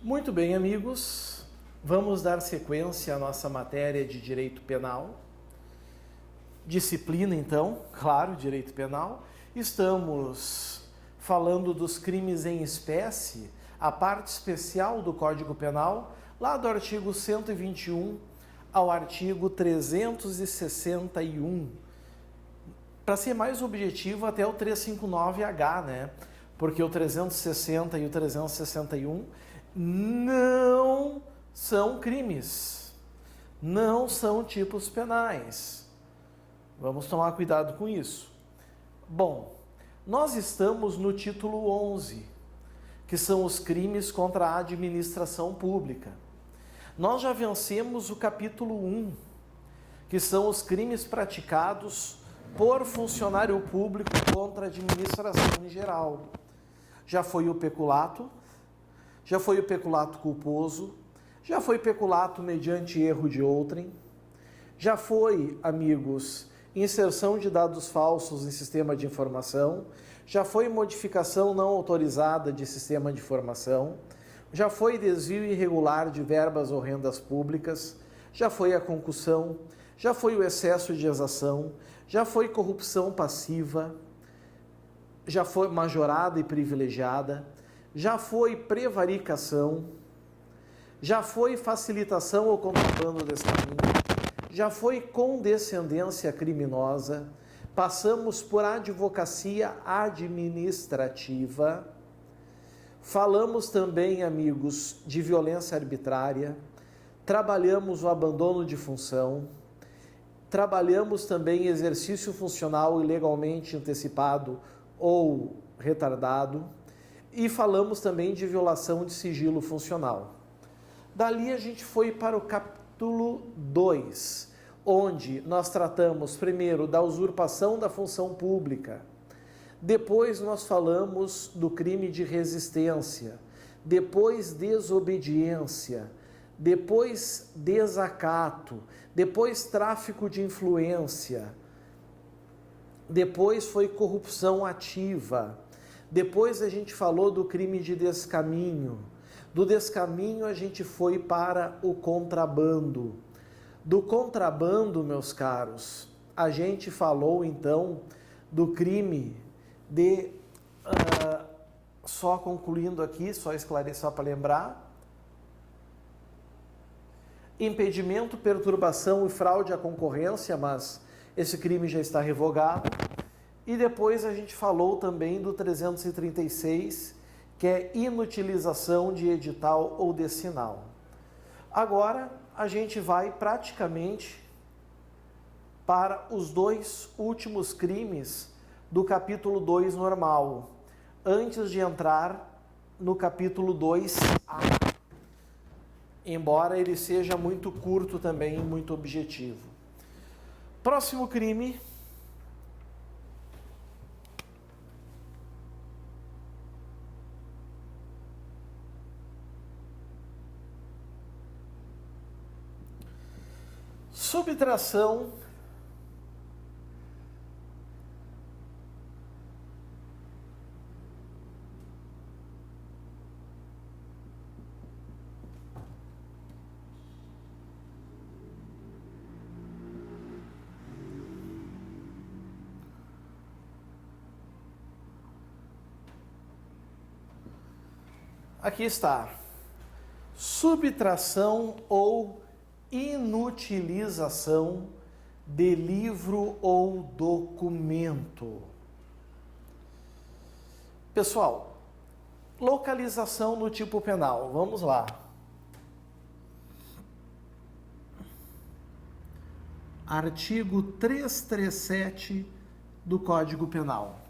Muito bem, amigos, vamos dar sequência à nossa matéria de direito penal. Disciplina, então, claro, direito penal. Estamos falando dos crimes em espécie, a parte especial do Código Penal, lá do artigo 121 ao artigo 361. Para ser mais objetivo, até o 359H, né? Porque o 360 e o 361 não são crimes, não são tipos penais. Vamos tomar cuidado com isso. Bom, nós estamos no título 11, que são os crimes contra a administração pública. Nós já vencemos o capítulo 1, que são os crimes praticados por funcionário público contra a administração em geral. Já foi o peculato, já foi o peculato culposo, já foi peculato mediante erro de outrem, já foi, amigos, inserção de dados falsos em sistema de informação, já foi modificação não autorizada de sistema de informação, já foi desvio irregular de verbas ou rendas públicas, já foi a concussão, já foi o excesso de exação, já foi corrupção passiva, já foi majorada e privilegiada, já foi prevaricação, já foi facilitação ou contrabando desse caminho, já foi condescendência criminosa, passamos por advocacia administrativa, falamos também, amigos, de violência arbitrária, trabalhamos o abandono de função, trabalhamos também exercício funcional ilegalmente antecipado ou retardado e falamos também de violação de sigilo funcional. Dali a gente foi para o capítulo 2, onde nós tratamos primeiro da usurpação da função pública, depois nós falamos do crime de resistência, depois desobediência, depois desacato, depois tráfico de influência, depois foi corrupção ativa, depois a gente falou do crime de descaminho, do descaminho a gente foi para o contrabando, do contrabando, meus caros, a gente falou então do crime de, só concluindo aqui, só esclarecer, só para lembrar, impedimento, perturbação e fraude à concorrência, mas esse crime já está revogado. E depois a gente falou também do 336, que é inutilização de edital ou de sinal. Agora a gente vai praticamente para os dois últimos crimes do capítulo 2 normal, antes de entrar no capítulo 2A. Embora ele seja muito curto também, muito objetivo. Próximo crime. Subtração aqui está, subtração ou inutilização de livro ou documento. Pessoal, localização no tipo penal, vamos lá. Artigo 337 do Código Penal.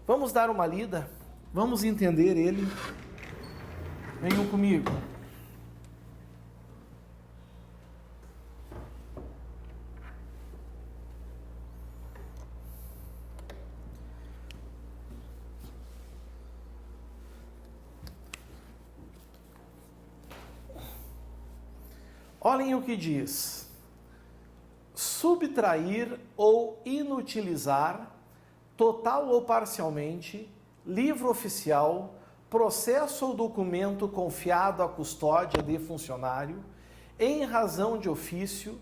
Vamos dar uma lida, vamos entender ele. Venham comigo. Olhem o que diz: subtrair ou inutilizar, total ou parcialmente, livro oficial, processo ou documento confiado à custódia de funcionário, em razão de ofício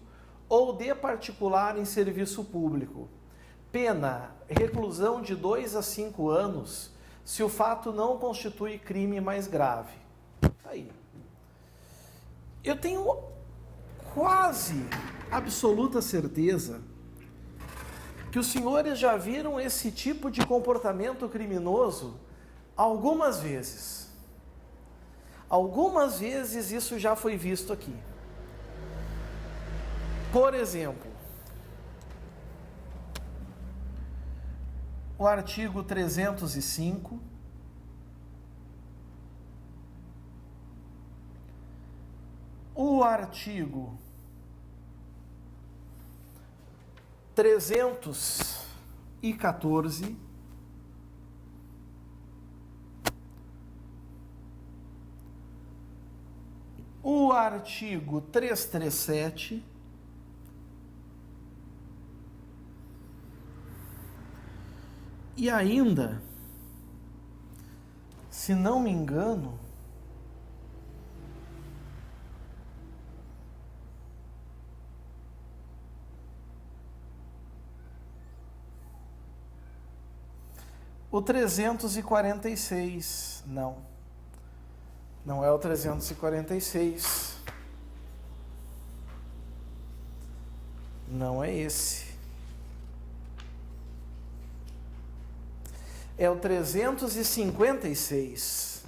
ou de particular em serviço público. Pena, reclusão de 2 a 5 anos, se o fato não constitui crime mais grave. Aí. Eu tenho quase absoluta certeza que os senhores já viram esse tipo de comportamento criminoso algumas vezes. Algumas vezes isso já foi visto aqui. Por exemplo, o artigo 305, o artigo 314, o artigo 337, e ainda, se não me engano, o 346, não é o 346, não é esse, é o 356.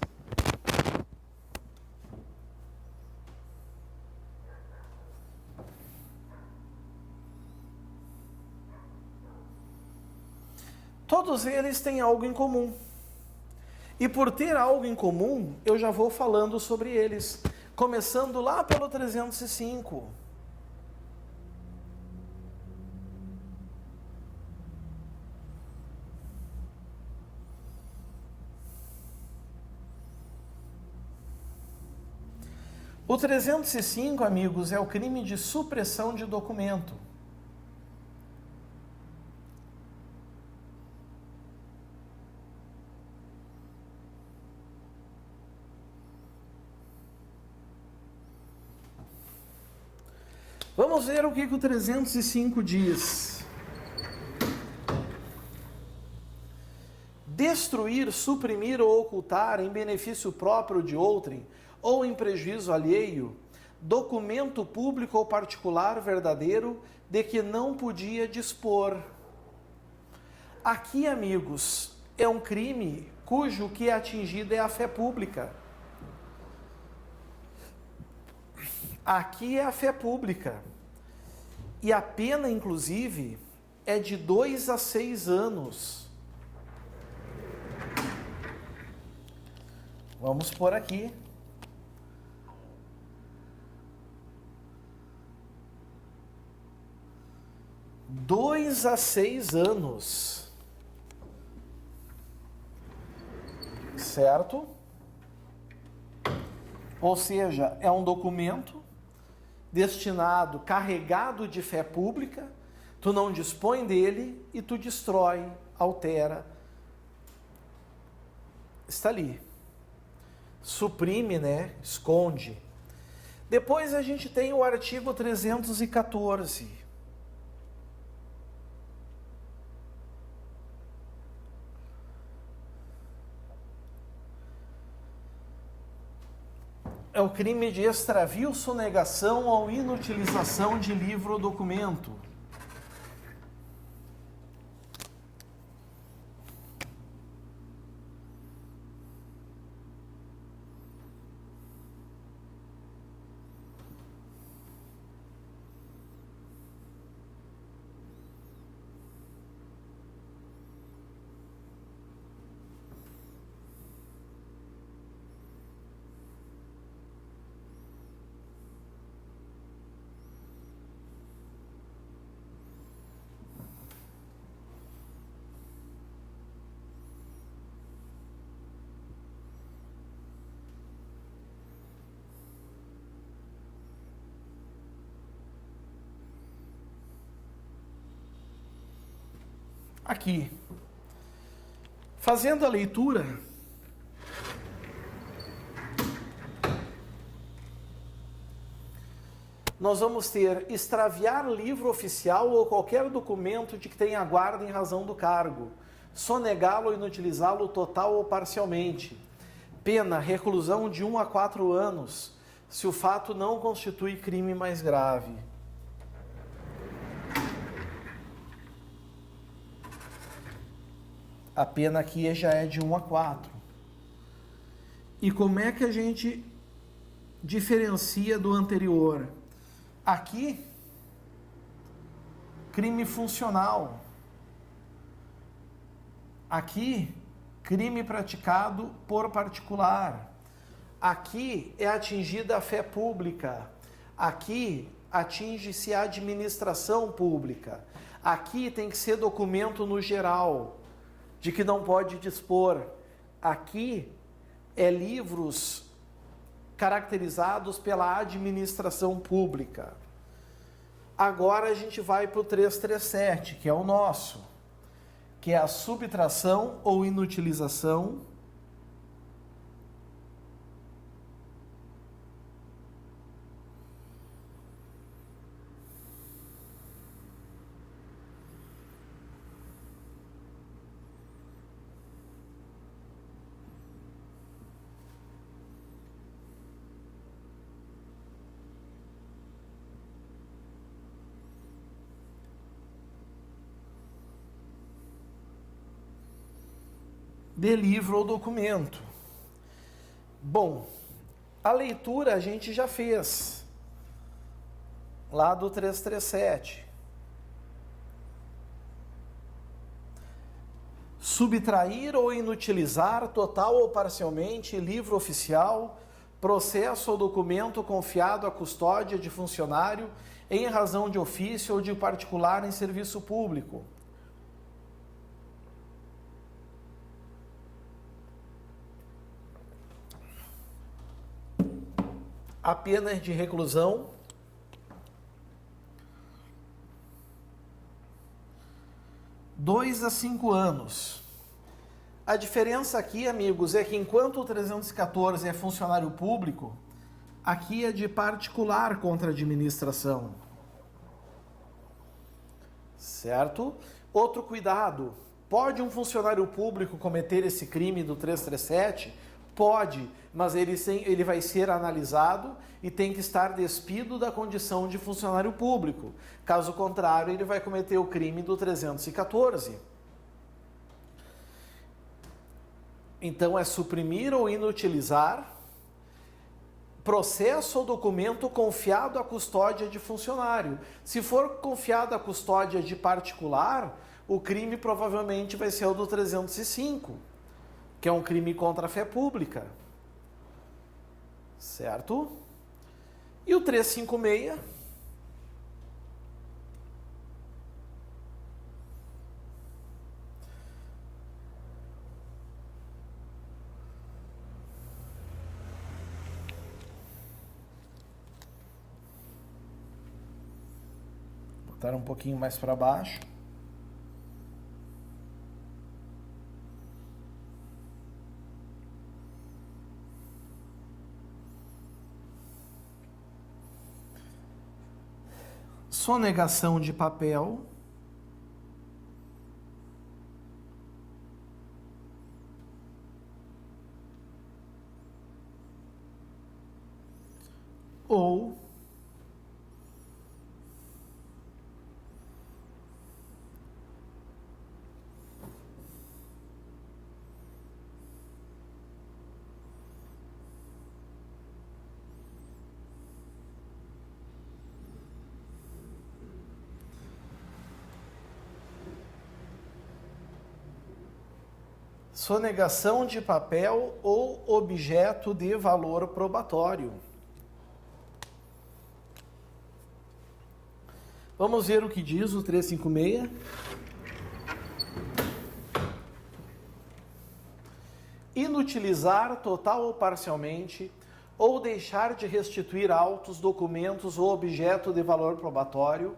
Todos eles têm algo em comum. E por ter algo em comum, eu já vou falando sobre eles, começando lá pelo 305. O 305, amigos, é o crime de supressão de documento. Vamos ver o que o 305 diz. Destruir, suprimir ou ocultar em benefício próprio de outrem ou em prejuízo alheio, documento público ou particular verdadeiro de que não podia dispor. Aqui, amigos, é um crime cujo que é atingido é a fé pública. Aqui é a fé pública. E a pena, inclusive, é de 2 a 6 anos. Vamos por aqui. 2 a 6 anos. Certo? Ou seja, é um documento destinado, carregado de fé pública, tu não dispõe dele e tu destrói, altera. Está ali. Suprime, né? Esconde. Depois a gente tem o artigo 314. É o crime de extravio, sonegação ou inutilização de livro ou documento. Aqui, fazendo a leitura, Nós vamos ter extraviar livro oficial ou qualquer documento de que tenha guarda em razão do cargo, sonegá-lo ou inutilizá-lo total ou parcialmente. Pena, reclusão de 1 a 4 anos, se o fato não constitui crime mais grave. A pena aqui já é de 1 a 4. E como é que a gente diferencia do anterior? Aqui, crime funcional. Aqui, crime praticado por particular. Aqui é atingida a fé pública. Aqui atinge-se a administração pública. Aqui tem que ser documento no geral, de que não pode dispor. Aqui é livros caracterizados pela administração pública. Agora a gente vai para o 337, que é o nosso, que é a subtração ou inutilização de livro ou documento. Bom, a leitura a gente já fez, lá do 337. Subtrair ou inutilizar, total ou parcialmente, livro oficial, processo ou documento confiado à custódia de funcionário em razão de ofício ou de particular em serviço público. A pena de reclusão de 2 a 5 anos. A diferença aqui, amigos, é que enquanto o 314 é funcionário público, aqui é de particular contra a administração. Certo? Outro cuidado, pode um funcionário público cometer esse crime do 337? Pode, mas ele vai ser analisado e tem que estar despido da condição de funcionário público. Caso contrário, ele vai cometer o crime do 314. Então, é suprimir ou inutilizar processo ou documento confiado à custódia de funcionário. Se for confiado à custódia de particular, o crime provavelmente vai ser o do 305. Que é um crime contra a fé pública, certo? E o 356, botar um pouquinho mais para baixo. Sonegação de papel, ou sonegação de papel ou objeto de valor probatório. Vamos ver o que diz o 356. Inutilizar total ou parcialmente ou deixar de restituir autos, documentos ou objeto de valor probatório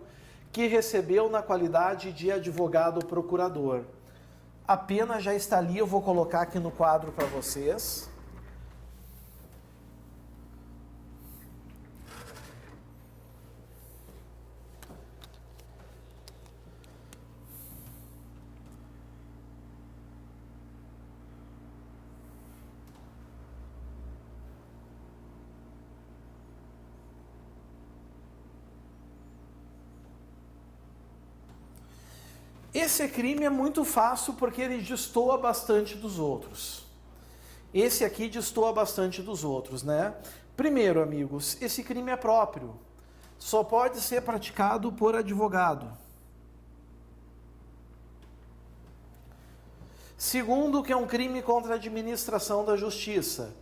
que recebeu na qualidade de advogado procurador. A pena já está ali, eu vou colocar aqui no quadro para vocês. Esse crime é muito fácil porque ele destoa bastante dos outros. Esse aqui destoa bastante dos outros, né? Primeiro, amigos, esse crime é próprio. Só pode ser praticado por advogado. Segundo, que é um crime contra a administração da justiça.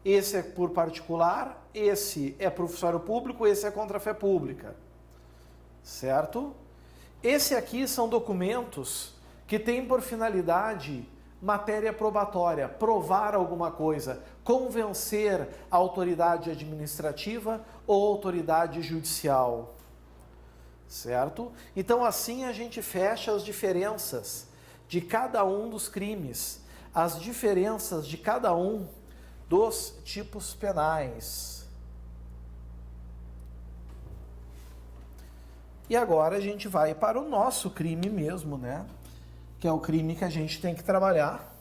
Esse é por particular, esse é por funcionário público, esse é contra a fé pública. Certo? Esse aqui são documentos que têm por finalidade matéria probatória, provar alguma coisa, convencer a autoridade administrativa ou autoridade judicial. Certo? Então assim a gente fecha as diferenças de cada um dos crimes, as diferenças de cada um dos tipos penais. E agora a gente vai para o nosso crime mesmo, né? Que é o crime que a gente tem que trabalhar,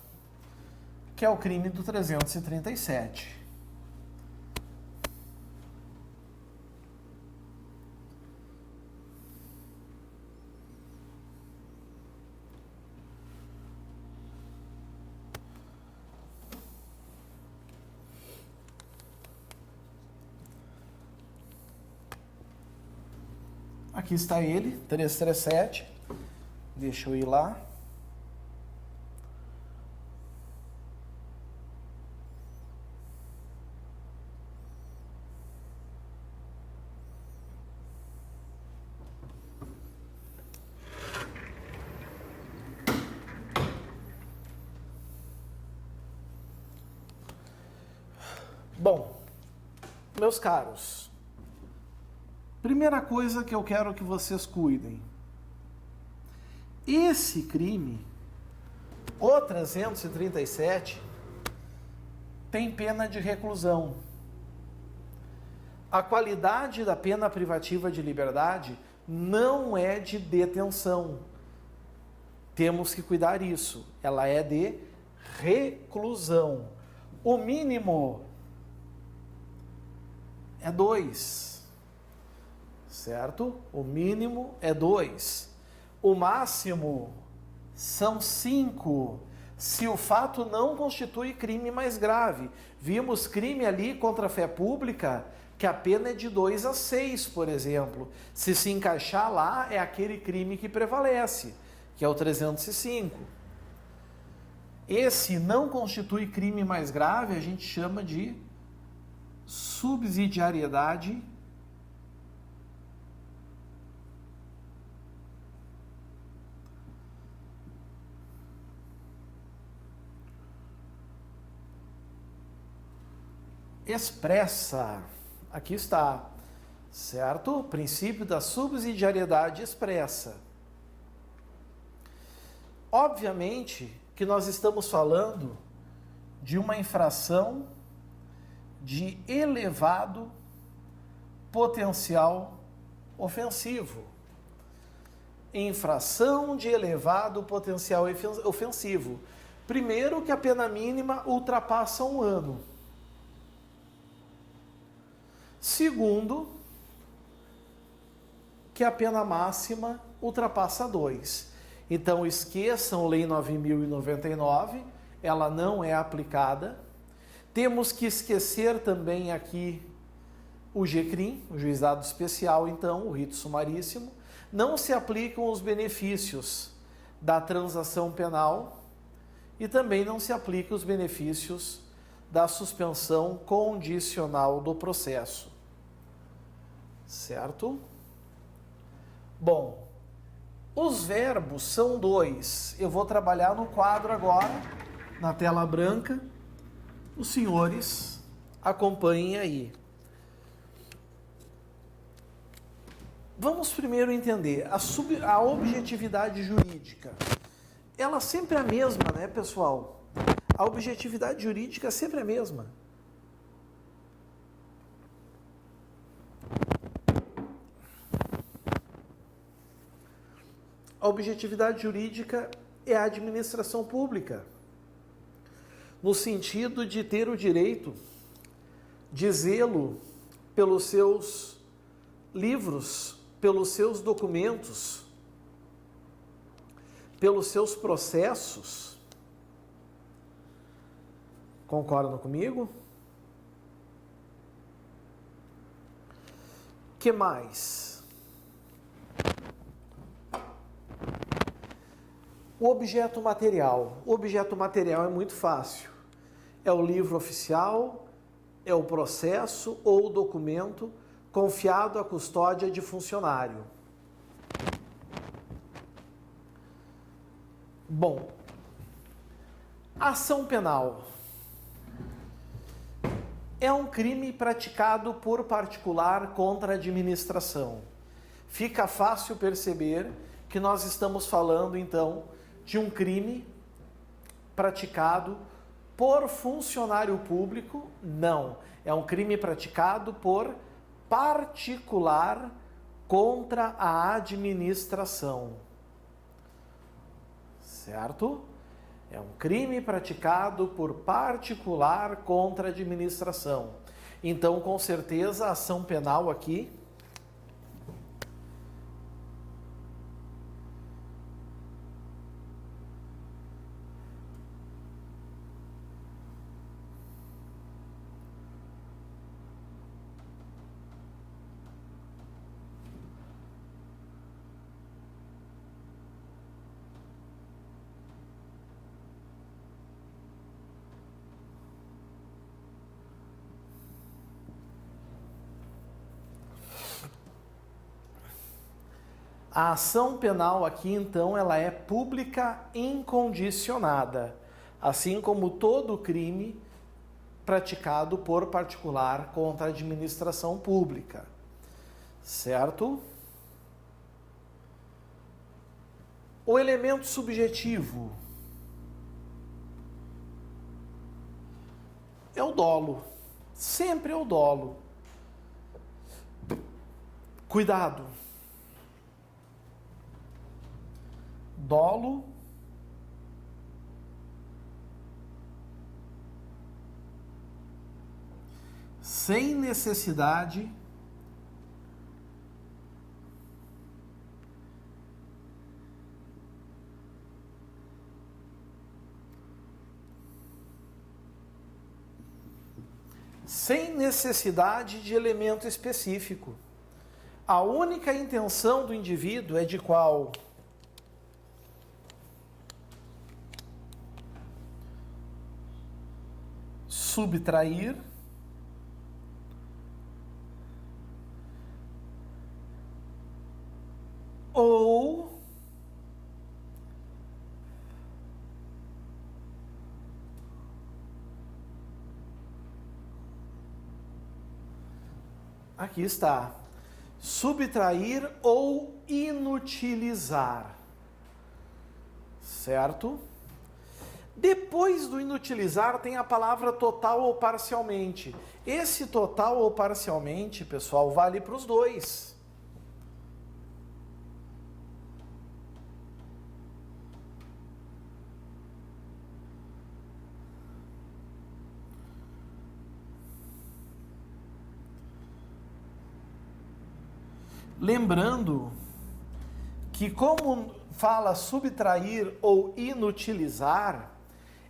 que é o crime do 337. Aqui está ele, 337. Deixa eu ir lá. Bom, meus caros, primeira coisa que eu quero que vocês cuidem. Esse crime, o 337, tem pena de reclusão. A qualidade da pena privativa de liberdade não é de detenção. Temos que cuidar disso. Ela é de reclusão. O mínimo é 2. Certo? O mínimo é 2. O máximo são 5. Se o fato não constitui crime mais grave. Vimos crime ali contra a fé pública, que a pena é de 2 a 6, por exemplo. Se encaixar lá, é aquele crime que prevalece, que é o 305. Esse não constitui crime mais grave, a gente chama de subsidiariedade expressa. Aqui está, certo? O princípio da subsidiariedade expressa. Obviamente que nós estamos falando de uma infração de elevado potencial ofensivo. Infração de elevado potencial ofensivo. Primeiro, que a pena mínima ultrapassa 1 ano. Segundo, que a pena máxima ultrapassa 2. Então, esqueçam Lei 9.099, ela não é aplicada. Temos que esquecer também aqui o GCRIM, o Juizado Especial, então, o rito sumaríssimo. Não se aplicam os benefícios da transação penal e também não se aplicam os benefícios da suspensão condicional do processo. Certo? Bom, os verbos são 2. Eu vou trabalhar no quadro agora, na tela branca. Os senhores acompanhem aí. Vamos primeiro entender a objetividade jurídica. Ela sempre é a mesma, né, pessoal? A objetividade jurídica é sempre a mesma. A objetividade jurídica é a administração pública, no sentido de ter o direito de zelo pelos seus livros, pelos seus documentos, pelos seus processos. Concordam comigo? Que mais? O objeto material. O objeto material é muito fácil. É o livro oficial, é o processo ou o documento confiado à custódia de funcionário. Bom, ação penal é um crime praticado por particular contra a administração. Fica fácil perceber que nós estamos falando, então, de um crime praticado por funcionário público? Não. É um crime praticado por particular contra a administração. Certo? É um crime praticado por particular contra a administração. Então, com certeza, a ação penal aqui a ação penal aqui, então, ela é pública incondicionada, assim como todo crime praticado por particular contra a administração pública, certo? O elemento subjetivo é o dolo, sempre é o dolo. Cuidado! Dolo sem necessidade de elemento específico. A única intenção do indivíduo é de qual? Subtrair ou aqui está, subtrair ou inutilizar, certo? Depois do inutilizar tem a palavra total ou parcialmente. Esse total ou parcialmente, pessoal, vale para os dois. Lembrando que como fala subtrair ou inutilizar,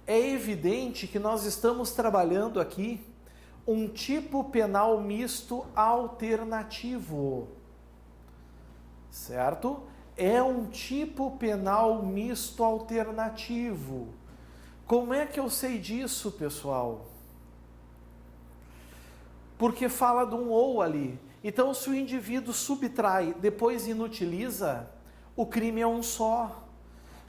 é evidente que nós estamos trabalhando aqui um tipo penal misto alternativo, certo? É um tipo penal misto alternativo. Como é que eu sei disso, pessoal? Porque fala de um ou ali. Então, se o indivíduo subtrai, depois inutiliza, o crime é um só.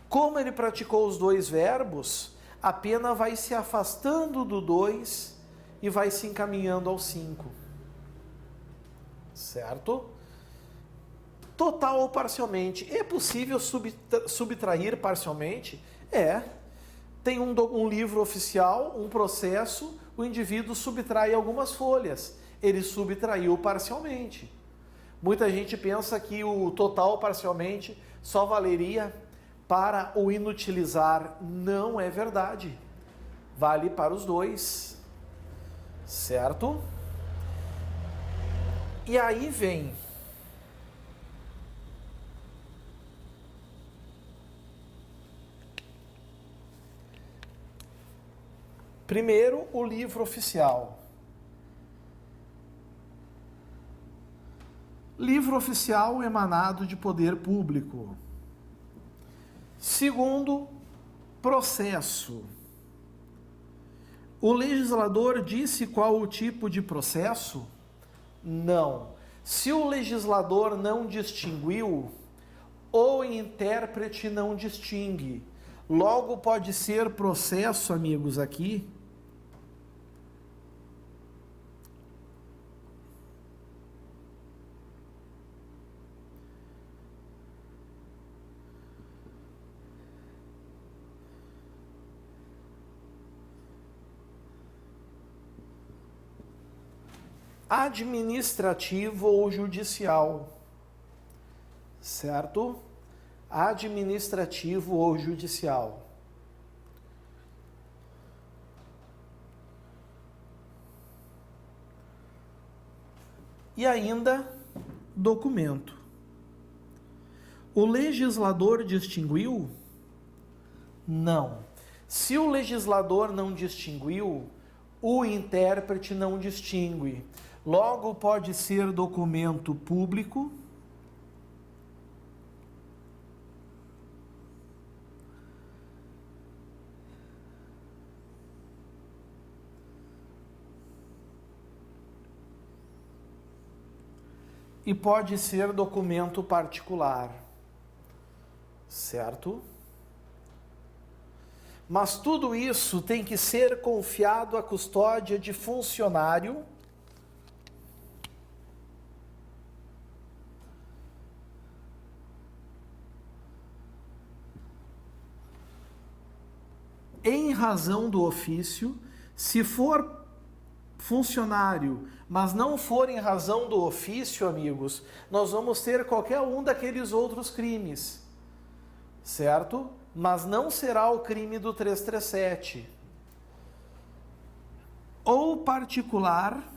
Como ele praticou os dois verbos, a pena vai se afastando do 2 e vai se encaminhando ao 5. Certo? Total ou parcialmente. É possível subtrair parcialmente? É. Tem um livro oficial, um processo, o indivíduo subtrai algumas folhas. Ele subtraiu parcialmente. Muita gente pensa que o total parcialmente só valeria para o inutilizar. Não é verdade. Vale para os dois. Certo? E aí vem Primeiro, o livro oficial. Livro oficial emanado de poder público. Segundo, processo. O legislador disse qual o tipo de processo? Não. Se o legislador não distinguiu, o intérprete não distingue. Logo pode ser processo, amigos, aqui. Administrativo ou judicial, certo? Administrativo ou judicial. E ainda, documento. O legislador distinguiu? Não. Se o legislador não distinguiu, o intérprete não distingue. Logo, pode ser documento público, e pode ser documento particular, certo? Mas tudo isso tem que ser confiado à custódia de funcionário em razão do ofício. Se for funcionário, mas não for em razão do ofício, amigos, nós vamos ter qualquer um daqueles outros crimes, certo? Mas não será o crime do 337. Ou particular,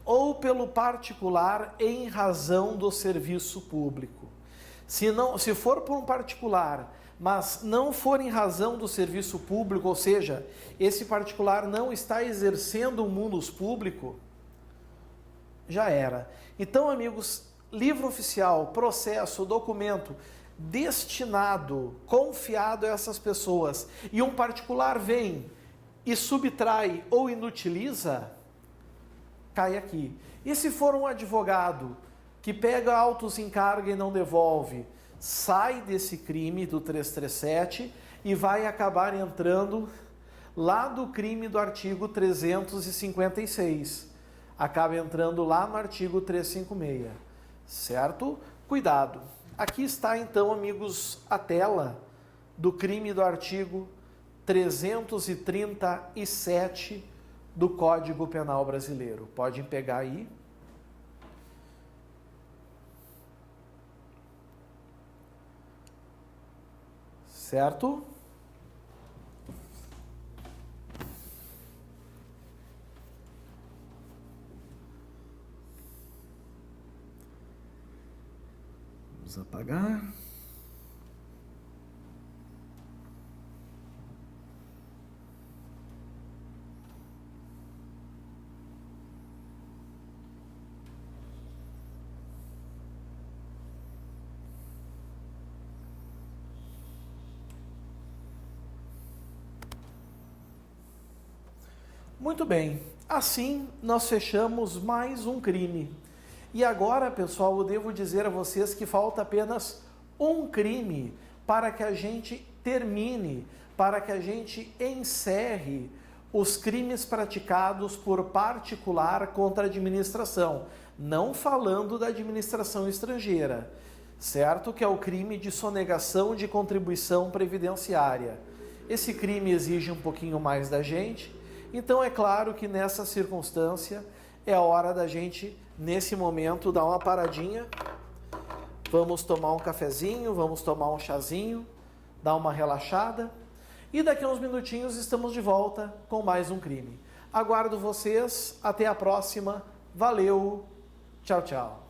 ou pelo particular em razão do serviço público. Se for por um particular, mas não for em razão do serviço público, ou seja, esse particular não está exercendo um munus público, já era. Então, amigos, livro oficial, processo, documento destinado, confiado a essas pessoas, e um particular vem e subtrai ou inutiliza, cai aqui. E se for um advogado que pega autos em carga e não devolve, sai desse crime do 337 e vai acabar entrando lá do crime do artigo 356. Acaba entrando lá no artigo 356, certo? Cuidado. Aqui está então, amigos, a tela do crime do artigo 337 do Código Penal Brasileiro. Podem pegar aí. Certo? Vamos apagar. Muito bem, assim nós fechamos mais um crime. E agora, pessoal, eu devo dizer a vocês que falta apenas um crime para que a gente termine, para que a gente encerre os crimes praticados por particular contra a administração, não falando da administração estrangeira, certo? Que é o crime de sonegação de contribuição previdenciária. Esse crime exige um pouquinho mais da gente. Então é claro que nessa circunstância é a hora da gente, nesse momento, dar uma paradinha vamos tomar um cafezinho, vamos tomar um chazinho, dar uma relaxada. E daqui a uns minutinhos estamos de volta com mais um crime. Aguardo vocês, até a próxima. Valeu, tchau, tchau.